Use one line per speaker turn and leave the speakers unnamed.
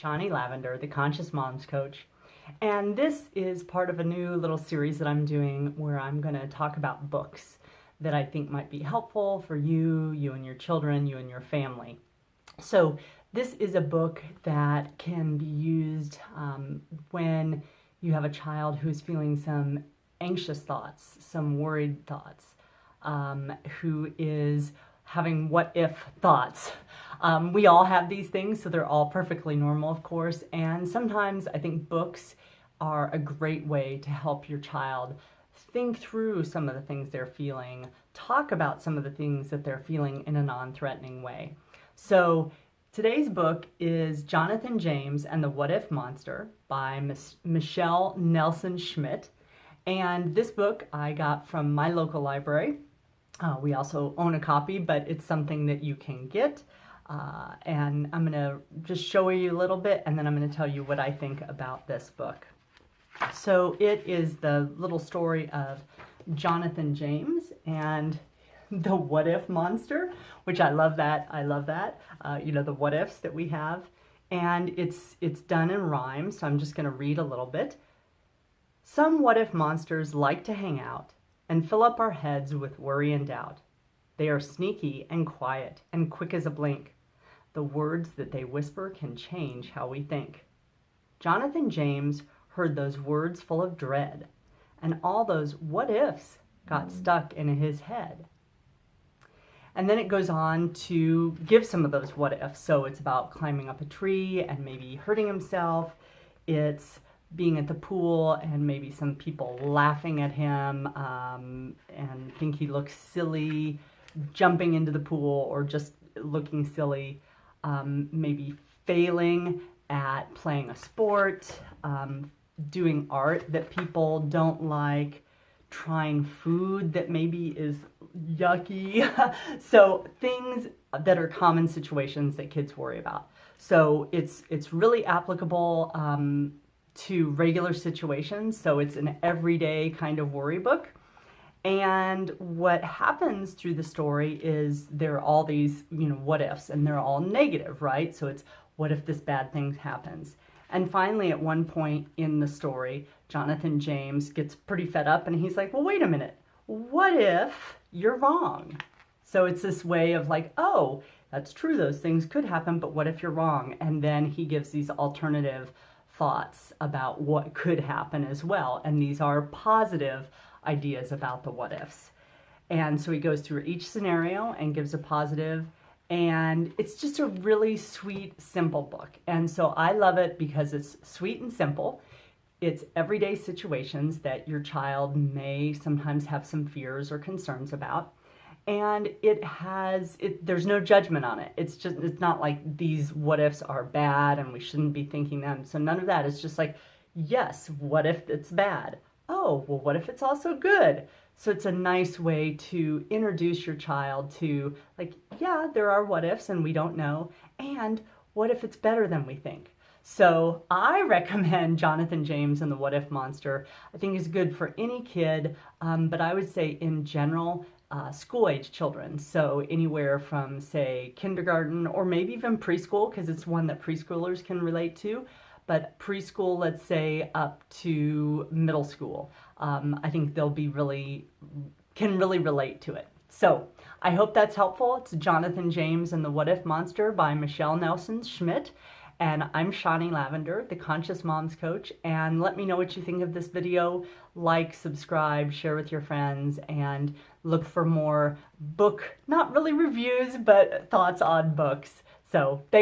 Shonnie Lavender, the Conscious Moms Coach. And this is part of a new little series that I'm doing where I'm going to talk about books that I think might be helpful for you, you and your children, you and your family. So this is a book that can be used when you have a child who's feeling some anxious thoughts, some worried thoughts, who is having what if thoughts. We all have these things, so they're all perfectly normal, of course, and sometimes I think books are a great way to help your child think through some of the things they're feeling, talk about some of the things that they're feeling in a non-threatening way. So today's book is Jonathan James and the Whatif Monster by Michelle Nelson-Schmidt, and this book I got from my local library. We also own a copy, but it's something that you can get. And I'm going to just show you a little bit, and then I'm going to tell you what I think about this book. So it is the little story of Jonathan James and the Whatif Monster, which I love that. I love that. You know, the what ifs that we have. And it's done in rhyme, so I'm just going to read a little bit. Some what-if monsters like to hang out and fill up our heads with worry and doubt. They are sneaky and quiet and quick as a blink. The words that they whisper can change how we think. Jonathan James heard those words full of dread, and all those what-ifs got stuck in his head. And then it goes on to give some of those what-ifs. So it's about climbing up a tree and maybe hurting himself. It's being at the pool and maybe some people laughing at him and think he looks silly, jumping into the pool or just looking silly, maybe failing at playing a sport, doing art that people don't like, trying food that maybe is yucky. So things that are common situations that kids worry about. So it's really applicable to regular situations. So it's an everyday kind of worry book. And what happens through the story is there are all these, what ifs, and they're all negative, right? So it's what if this bad thing happens? And finally, at one point in the story, Jonathan James gets pretty fed up and he's like, well, wait a minute. What if you're wrong? So it's this way of like, oh, that's true. Those things could happen, but what if you're wrong? And then he gives these alternative thoughts about what could happen as well. And these are positive ideas about the what ifs. And so he goes through each scenario and gives a positive, and it's just a really sweet, simple book. And so I love it because it's sweet and simple. It's everyday situations that your child may sometimes have some fears or concerns about. And there's no judgment on it. It's not like these what ifs are bad and we shouldn't be thinking them. So none of that. It's just like, yes, what if it's bad? Oh, well, what if it's also good? So it's a nice way to introduce your child to like, yeah, there are what ifs and we don't know. And what if it's better than we think? So I recommend Jonathan James and the Whatif Monster. I think it's good for any kid, but I would say in general, school-age children, so anywhere from, say, kindergarten or maybe even preschool, because it's one that preschoolers can relate to, but preschool, let's say, up to middle school. I think they'll can really relate to it. So I hope that's helpful. It's Jonathan James and the Whatif Monster by Michelle Nelson-Schmidt. And I'm Shonnie Lavender, the Conscious Moms Coach, and let me know what you think of this video. Like, subscribe, share with your friends, and look for more book, not really reviews, but thoughts on books. So thanks.